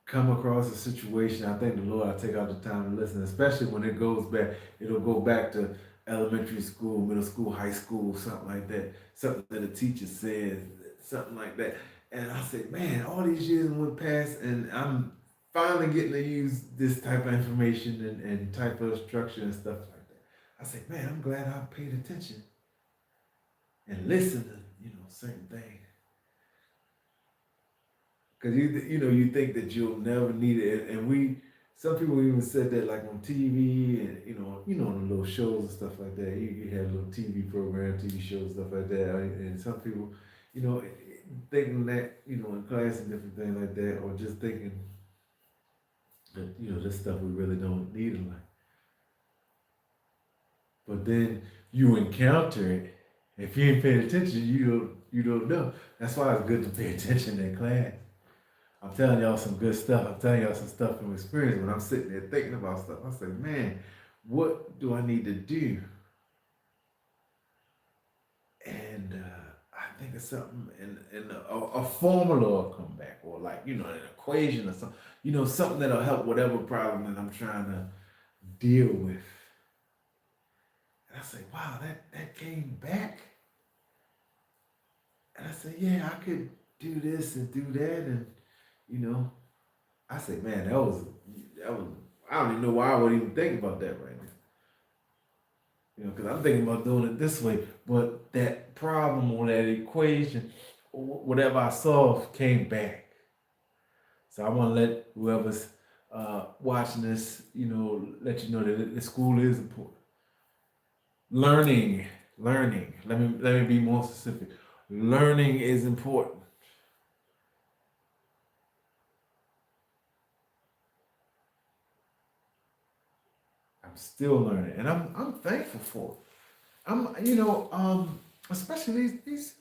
come across a situation, I thank the Lord I take out the time to listen, especially when it goes back, it'll go back to elementary school, middle school, high school, something like that, something that a teacher said, something like that. And I say, man, all these years went past and I'm finally getting to use this type of information and type of structure and stuff like that. I say, man, I'm glad I paid attention and listened to, certain things. Because you think that you'll never need it, and some people even said that like on TV and on the little shows and stuff like that. You have little TV programs, TV shows, stuff like that, and some people, you know, thinking that in class and different things like that, or just thinking that this stuff we really don't need in life. But then you encounter it. If you ain't paying attention, you don't know. That's why it's good to pay attention in class. I'm telling y'all some good stuff. I'm telling y'all some stuff from experience. When I'm sitting there thinking about stuff, I say, man, what do I need to do? And I think it's something, and a formula will come back, or like an equation or something. Something that'll help whatever problem that I'm trying to deal with. And I say, wow, that came back. And I say, yeah, I could do this and do that, and you know, I say, man, that was. I don't even know why I would even think about that right now. Because I'm thinking about doing it this way, but that problem or that equation, or whatever I solved, came back. So I want to let whoever's watching this, let you know that the school is important. Learning, learning. Let me be more specific. Learning is important. I'm still learning, and I'm thankful for it. Especially these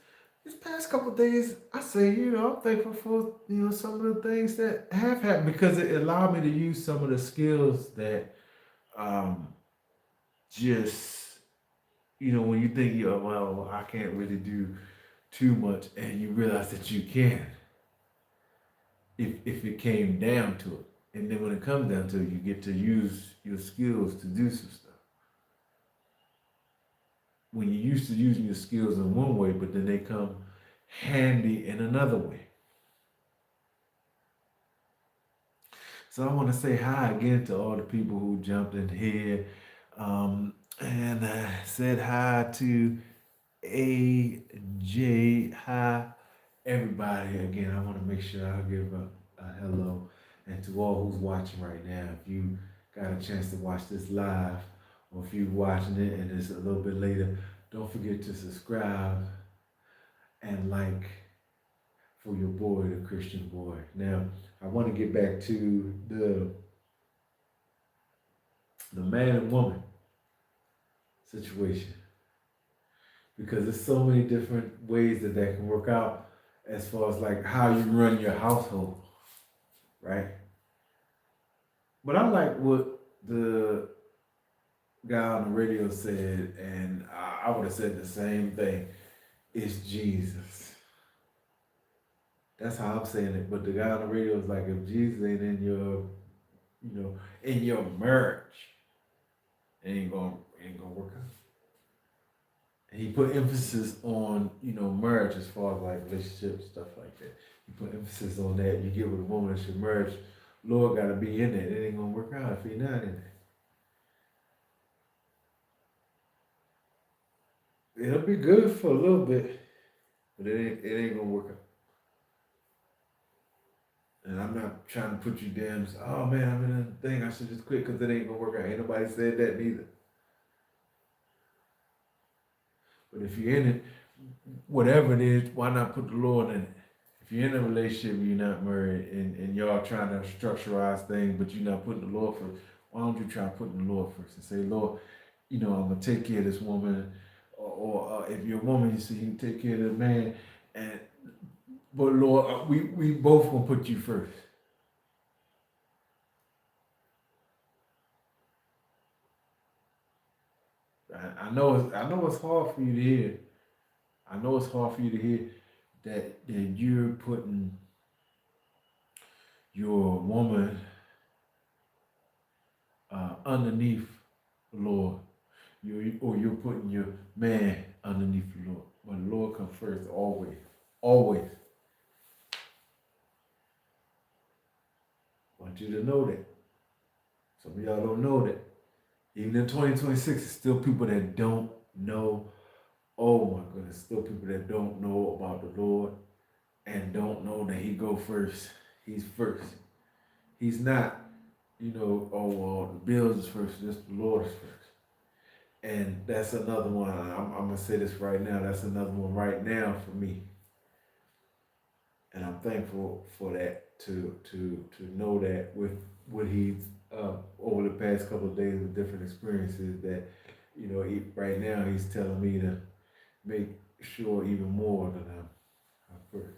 past couple of days, I say, I'm thankful for some of the things that have happened because it allowed me to use some of the skills that um just when you think well, I can't really do too much, and you realize that you can if it came down to it. And then when it comes down to it, you get to use your skills to do some stuff. When you're used to using your skills in one way, but then they come handy in another way. So I want to say hi again to all the people who jumped in here. And said hi to AJ. Hi, everybody. Again, I want to make sure I give a hello. And to all who's watching right now, if you got a chance to watch this live, or if you're watching it and it's a little bit later, don't forget to subscribe and like for your boy, the Christian boy. Now, I want to get back to the man and woman situation because there's so many different ways that can work out as far as like how you run your household, right? But I like what the guy on the radio said, and I would have said the same thing. It's Jesus. That's how I'm saying it. But the guy on the radio is like, if Jesus ain't in your, in your marriage, it ain't gonna work out. And he put emphasis on, marriage as far as like relationships, stuff like that. He put emphasis on that. You get with a woman that's your marriage, Lord gotta be in it. It ain't gonna work out if he not in it. It'll be good for a little bit, but it ain't gonna work out. And I'm not trying to put you down. Oh man, I'm in a thing. I should just quit because it ain't gonna work out. Ain't nobody said that neither. But if you're in it, whatever it is, why not put the Lord in it? If you're in a relationship, you're not married, and y'all trying to structureize things, but you're not putting the Lord first. Why don't you try putting the Lord first and say, Lord, I'm gonna take care of this woman, or if you're a woman, you say you take care of the man, and but Lord, we both gonna put you first. I know it's hard for you to hear. I know it's hard for you to hear that you're putting your woman underneath the Lord. You're putting your man underneath the Lord. But the Lord comes first always. Always. I want you to know that. Some of y'all don't know that. Even in 2026, there's still people that don't know. Oh my goodness, still people that don't know about the Lord and don't know that he go first. He's first. He's not, oh well, the bills is first, just the Lord is first. And that's another one. I'm gonna say this right now. That's another one right now for me. And I'm thankful for that to know that with what he's over the past couple of days with different experiences that right now he's telling me to make sure even more than I'm first.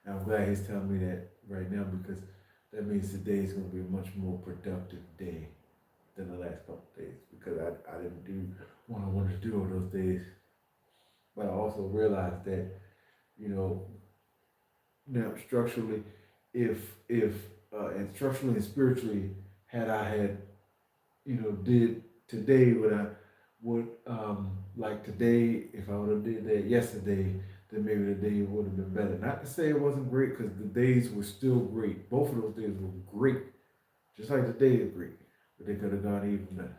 And I'm glad he's telling me that right now because that means today is going to be a much more productive day than the last couple of days because I didn't do what I wanted to do on those days. But I also realized that, now structurally, if and structurally and spiritually, had I had, did today what I would like today, if I would have did that yesterday, then maybe the day would have been better. Not to say it wasn't great, because the days were still great. Both of those days were great, just like the day is great, but they could have gone even better.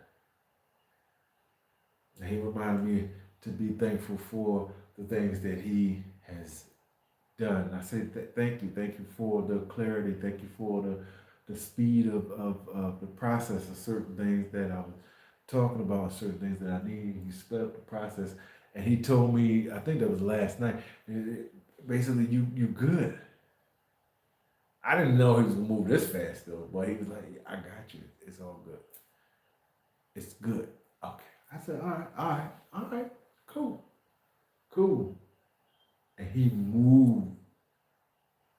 And he reminded me to be thankful for the things that he has done. I say thank you for the clarity, thank you for the speed of the process of certain things that I was talking about, certain things that I need. He sped up the process, and he told me, I think that was last night. Basically, you good. I didn't know he was gonna move this fast though, but he was like, "I got you. It's all good. It's good." Okay. I said, all right, cool. And he moved,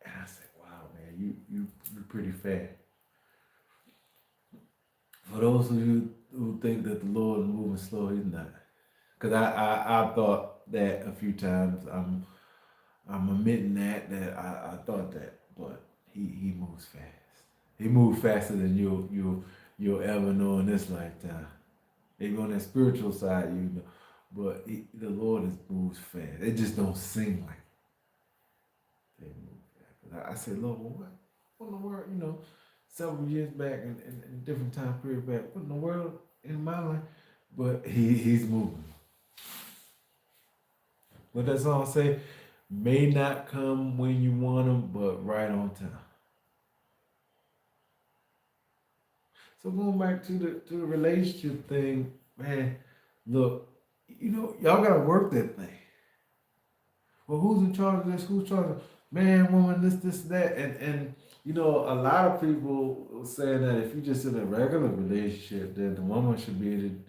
and I said, "Wow, man, you're pretty fast." For those of you who think that the Lord is moving slow, he's not. Because I thought that a few times. I'm admitting that I thought that, but he moves fast. He moves faster than you'll ever know in this lifetime. Even on that spiritual side, but the Lord moves fast. It just don't seem like they move fast. I said, Lord, well, what in the world, several years back and a different time period back, what in the world in my life? But he's moving. What that song say? May not come when you want them, but right on time. So going back to the relationship thing, man, look, y'all gotta work that thing. Well, who's in charge of this? Who's in charge of man, woman, this, that, and a lot of people saying that if you just in a regular relationship, then the woman should be able to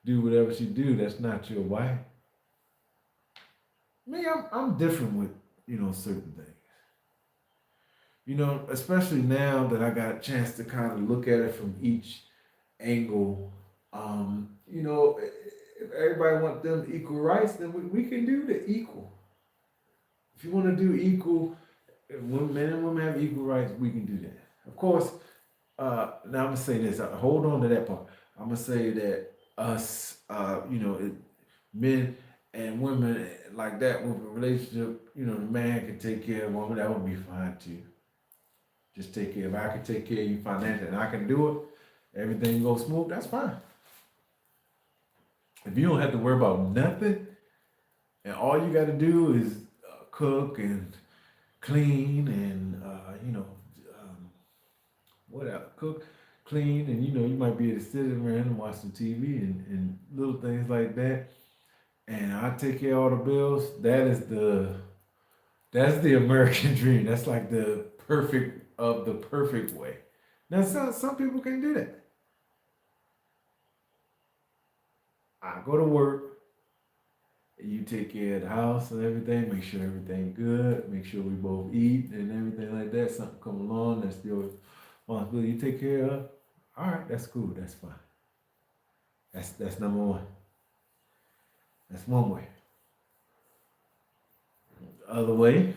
do whatever she do. That's not your wife. Me, I'm different with certain things. Especially now that I got a chance to kind of look at it from each angle. If everybody want them equal rights, then we can do the equal. If you want to do equal, if men and women have equal rights, we can do that. Of course, now I'm gonna say this. Hold on to that part. I'm gonna say that us, men and women like that with a relationship, the man can take care of the woman. That would be fine too. Just take care. If I can take care of you financially and I can do it, everything goes smooth. That's fine. If you don't have to worry about nothing, and all you got to do is cook and clean and what else? Cook, clean, and you might be able to sit around and watch some TV and little things like that. And I take care of all the bills. That's the American dream. That's like the perfect way. Now some people can do that. I go to work, you take care of the house and everything, make sure everything good, make sure we both eat and everything like that. Something come along that's your responsibility you take care of. All right, that's cool, that's fine. That's number one. That's one way. The other way,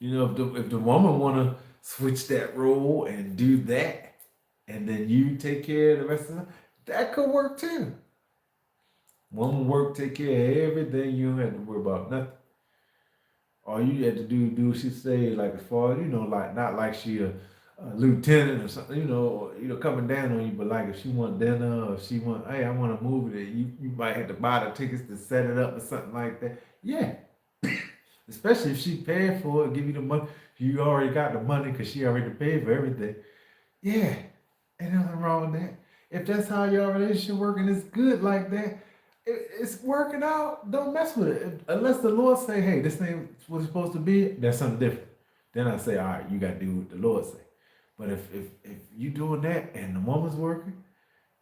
if the woman wanna switch that role and do that, and then you take care of the rest of them, that could work too. Woman work, take care of everything. You don't have to worry about nothing. All you had to do what she say, like as far as like not like she a lieutenant or something, coming down on you, but like if she want dinner or if she want, hey, I want a movie that you might have to buy the tickets to set it up or something like that. Yeah, especially if she paid for it, give you the money. You already got the money because she already paid for everything. Yeah, ain't nothing wrong with that. If that's how your relationship working, it's good like that. It's working out. Don't mess with it unless the Lord say, "Hey, this ain't what it's supposed to be." That's something different. Then I say, "All right, you got to do what the Lord say." But if you doing that and the woman's working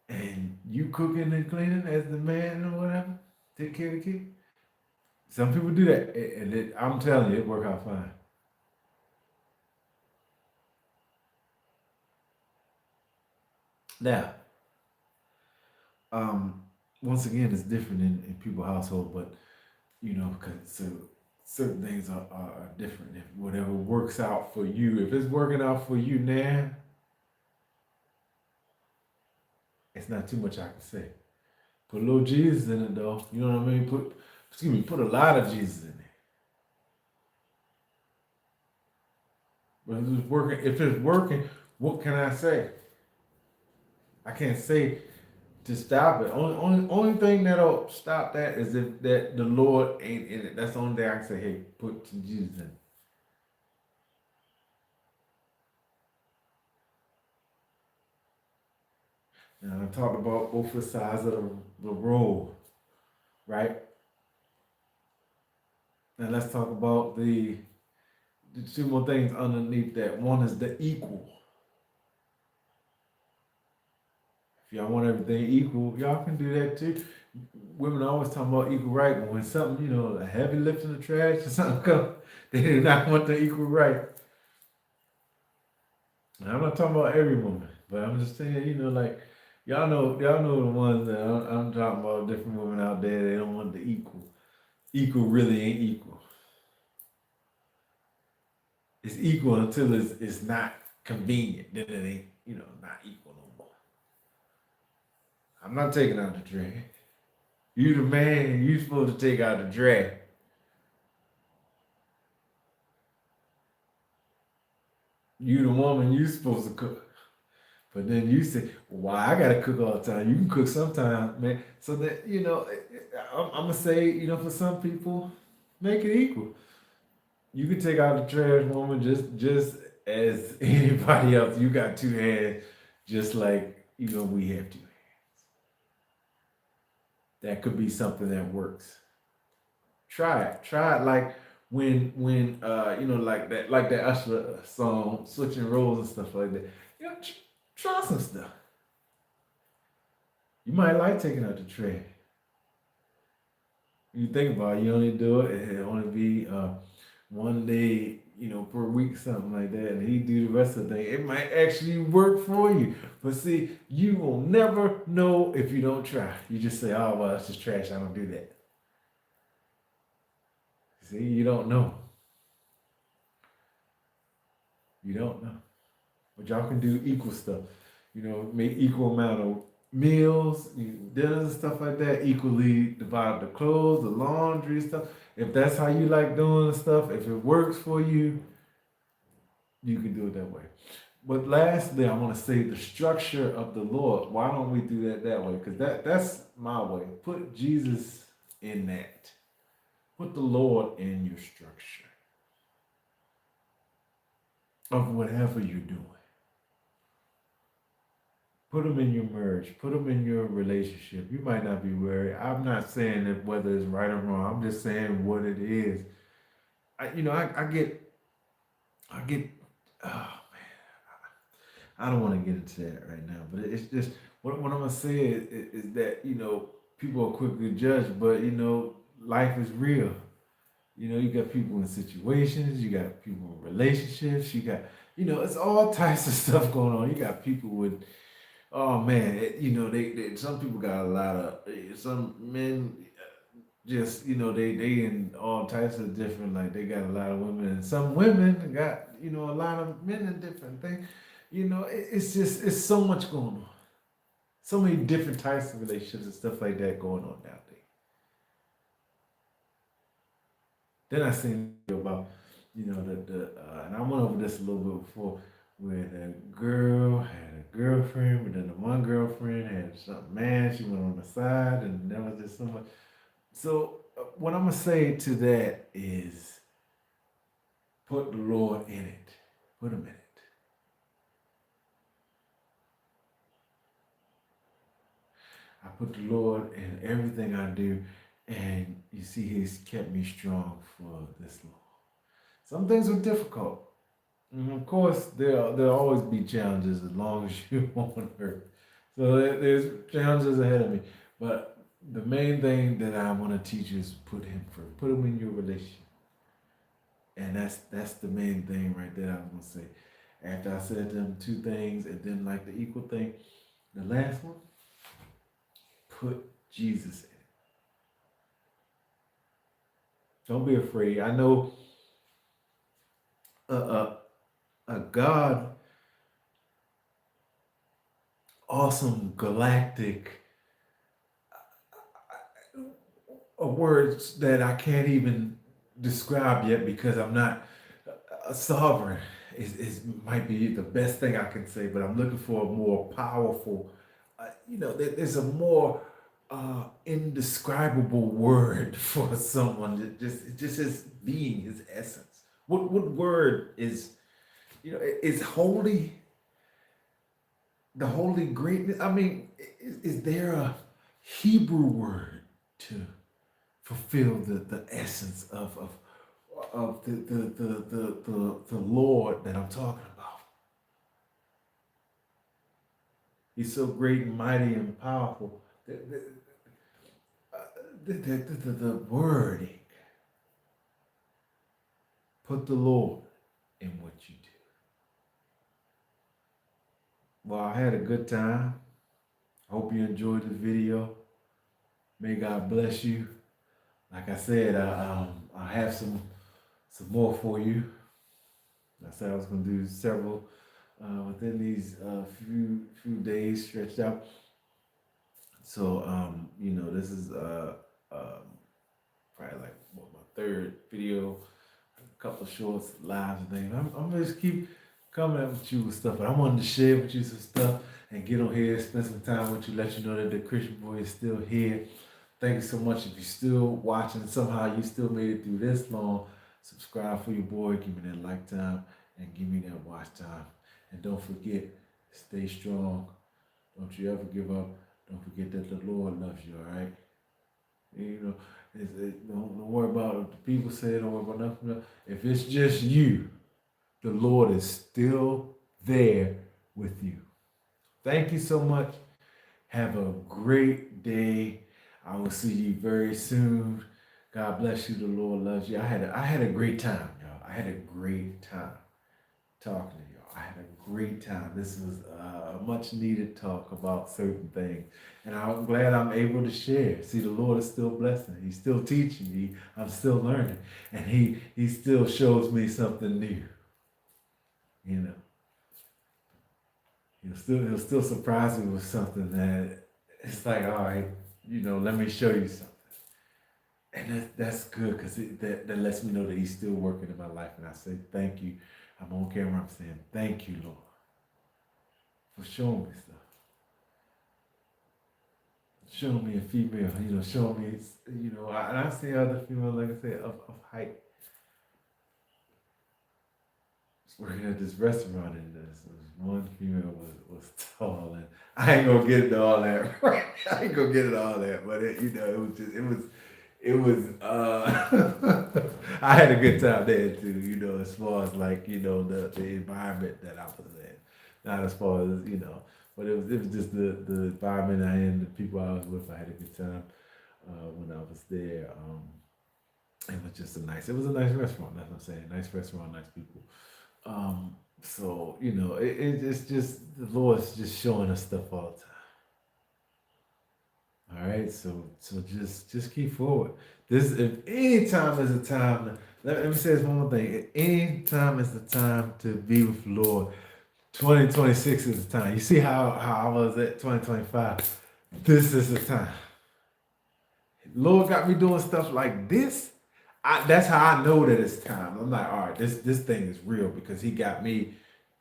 and you cooking and cleaning as the man or whatever, take care of the kid. Some people do that, and I'm telling you, it work out fine. Now, um, once again, it's different in people's household, but because certain things are different. If whatever works out for you, if it's working out for you now, it's not too much I can say. Put a little Jesus in it though. You know what I mean? Put a lot of Jesus in it. But if it's working, what can I say? I can't say to stop it. Only thing that'll stop that is if that the Lord ain't in it. That's the only thing I can say. Hey, put some Jesus in it. Now I talked about both the sides of the road, right? Now let's talk about the two more things underneath that. One is the equal. If y'all want everything equal, y'all can do that too. Women always talking about equal right, but when something, a heavy lift in the trash or something come, they do not want the equal right. And I'm not talking about every woman, but I'm just saying, like y'all know the ones that I'm talking about. Different women out there, they don't want the equal. Equal really ain't equal. It's equal until it's not convenient. Then it ain't not equal no more. I'm not taking out the trash. You the man, you supposed to take out the trash. You the woman, you supposed to cook. But then you say, "Why I gotta cook all the time? You can cook sometimes, man." So that I'm gonna say, for some people, make it equal. You can take out the trash, woman, just as anybody else. You got two hands, just like we have two hands. That could be something that works. Try it. Try it like when like that Usher song, switching roles and stuff like that. You know, try some stuff. You might like taking out the trash. You think about it, you only do it, it only be one day, per week, something like that, and he do the rest of the day. It might actually work for you. But see, you will never know if you don't try. You just say, oh well, that's just trash. I don't do that. See, you don't know. You don't know. But y'all can do equal stuff. Make equal amount of meals, dinners and stuff like that, equally divide the clothes, the laundry stuff. If that's how you like doing stuff, if it works for you, you can do it that way. But lastly, I want to say the structure of the Lord. Why don't we do that way? Because that's my way. Put Jesus in that. Put the Lord in your structure of whatever you're doing. Put them in your marriage. Put them in your relationship. You might not be worried. I'm not saying that whether it's right or wrong. I'm just saying what it is. I get. Oh man, I don't want to get into that right now. But it's just what I'm gonna say is that people are quick to judge, but life is real. You got people in situations. You got people in relationships. You got it's all types of stuff going on. You got people with. Oh man, they some people got a lot of some men just they in all types of different, like they got a lot of women, and some women got a lot of men in different things. It's just it's so much going on, so many different types of relationships and stuff like that going on nowadays. Then I seen about and I went over this a little bit before, where the girl had a girlfriend, but then the one girlfriend had some man. She went on the side, and there was just so much. So what I'm gonna say to that is, put the Lord in it. Put him in it. I put the Lord in everything I do, and you see, He's kept me strong for this long. Some things are difficult. And of course, there'll always be challenges as long as you on earth. So there's challenges ahead of me. But the main thing that I want to teach you is put Him first. Put Him in your relationship. And that's the main thing right there I was gonna say. After I said them two things, and then like the equal thing, the last one, put Jesus in it. Don't be afraid. I know a God, awesome, galactic, words that I can't even describe yet because I'm not a sovereign. Is might be the best thing I can say, but I'm looking for a more powerful. There's a more indescribable word for someone that just his being, his essence. What word is is holy? The holy greatness. I mean, is there a Hebrew word to fulfill the essence of the Lord that I'm talking about? He's so great and mighty and powerful. The wording. Put the Lord in what you do. Well, I had a good time. Hope you enjoyed the video. May God bless you. Like I said, I have some more for you. I said I was going to do several within these few days stretched out. So this is probably like my third video, a couple of shorts, lives and things. I'm gonna just keep coming up with you with stuff, but I wanted to share with you some stuff and get on here, spend some time with you, let you know that the Christian boy is still here. Thank you so much. If you're still watching, somehow you still made it through this long, subscribe for your boy, give me that like time, and give me that watch time. And don't forget, stay strong. Don't you ever give up. Don't forget that the Lord loves you, all right? You know, don't worry about what the people say. Don't worry about nothing else. If it's just you, the Lord is still there with you. Thank you so much. Have a great day. I will see you very soon. God bless you. The Lord loves you. I had a great time, y'all. I had a great time talking to y'all. I had a great time. This was a much needed talk about certain things. And I'm glad I'm able to share. See, the Lord is still blessing. He's still teaching me. I'm still learning. And he still shows me something new. You know. He'll still surprise me with something that it's like, all right, let me show you something. And that's good because that lets me know that he's still working in my life. And I say, thank you. I'm on camera. I'm saying, thank you, Lord, for showing me stuff. Showing me a female, showing me, and I see other females, like I said, of height. Working at this restaurant, and this one female was tall, and I ain't gonna get into all that. Right? I ain't gonna get into all that, but it was I had a good time there too. As far as like the environment that I was in, not as far as but it was just the environment I in, the people I was with. I had a good time when I was there. It was just it was a nice restaurant. That's what I'm saying. Nice restaurant, nice people. So it's just the Lord's just showing us stuff all the time. All right, so just keep forward. This if any time is a time. Let me say this one more thing. Any time is the time to be with the Lord. 2026 is the time. You see how I was at 2025. This is the time. Lord got me doing stuff like this. That's how I know that it's time. I'm like, all right, this thing is real because he got me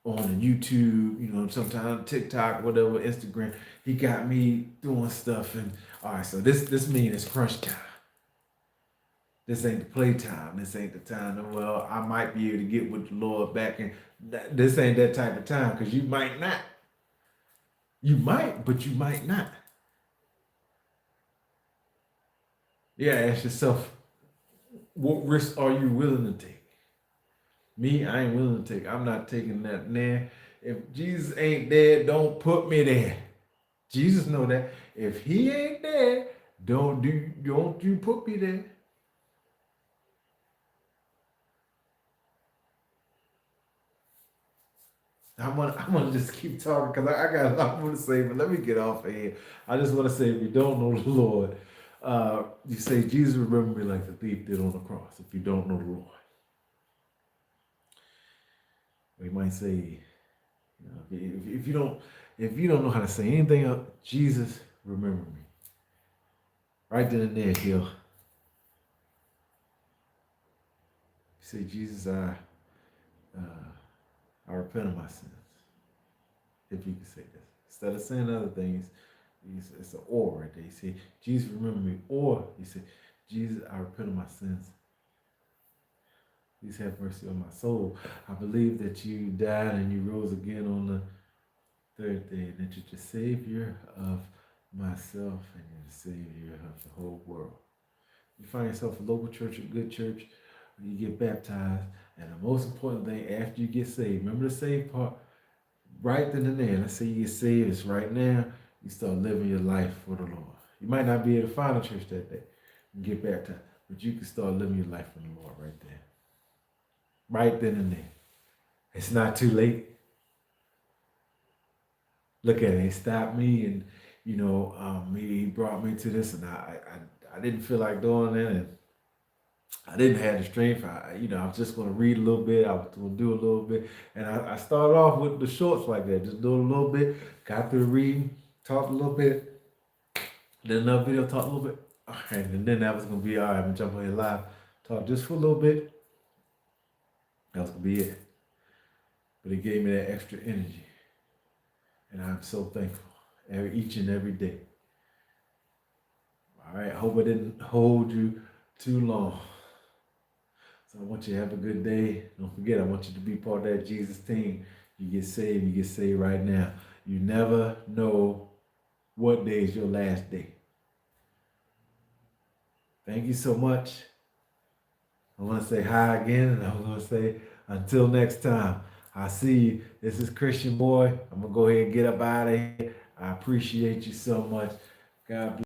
on YouTube, sometimes TikTok, whatever, Instagram. He got me doing stuff, and all right, so this means it's crunch time. This ain't the playtime. This ain't the time. Well, I might be able to get with the Lord back, and this ain't that type of time because you might not. You might, but you might not. Yeah, ask yourself, what risks are you willing to take? Me, I ain't willing to take. I'm not taking that. Nah, if Jesus ain't there, don't put me there. Jesus know that. If he ain't there, don't you put me there. I'm gonna just keep talking because I got a lot more to say, but let me get off of here. I just want to say, if you don't know the Lord, you say, Jesus, remember me like the thief did on the cross. If you don't know the Lord, we might say, if you don't know how to say anything else, Jesus, remember me. Right then and there, he'll say, Jesus, I repent of my sins. If you can say this. Instead of saying other things, it's an or right there. You say, Jesus, remember me. Or you say, Jesus, I repent of my sins. Please have mercy on my soul. I believe that you died and you rose again on the third day, and that you're the Savior of myself and you're the Savior of the whole world. You find yourself a local church, a good church, you get baptized, and the most important thing after you get saved, remember the saved part? Right then and there, let's say you get saved, it's right now, you start living your life for the Lord. You might not be able to find a church that day and get baptized, but you can start living your life for the Lord right there. Right then and there. It's not too late. Look at it, he stopped me, and he brought me to this, and I didn't feel like doing it, and I didn't have the strength. I was just going to read a little bit. I was going to do a little bit. And I started off with the shorts like that, just doing a little bit. Got through reading, talked a little bit. Then another video, talked a little bit. All right, and then that was going to be, all right, I'm going to jump on here live. Talk just for a little bit. That was going to be it. But it gave me that extra energy. And I'm so thankful each and every day. All right, I hope I didn't hold you too long. So I want you to have a good day. Don't forget, I want you to be part of that Jesus team. You get saved right now. You never know what day is your last day. Thank you so much. I want to say hi again, and I'm going to say until next time. I see you. This is Christian Boy. I'm going to go ahead and get up out of here. I appreciate you so much. God bless.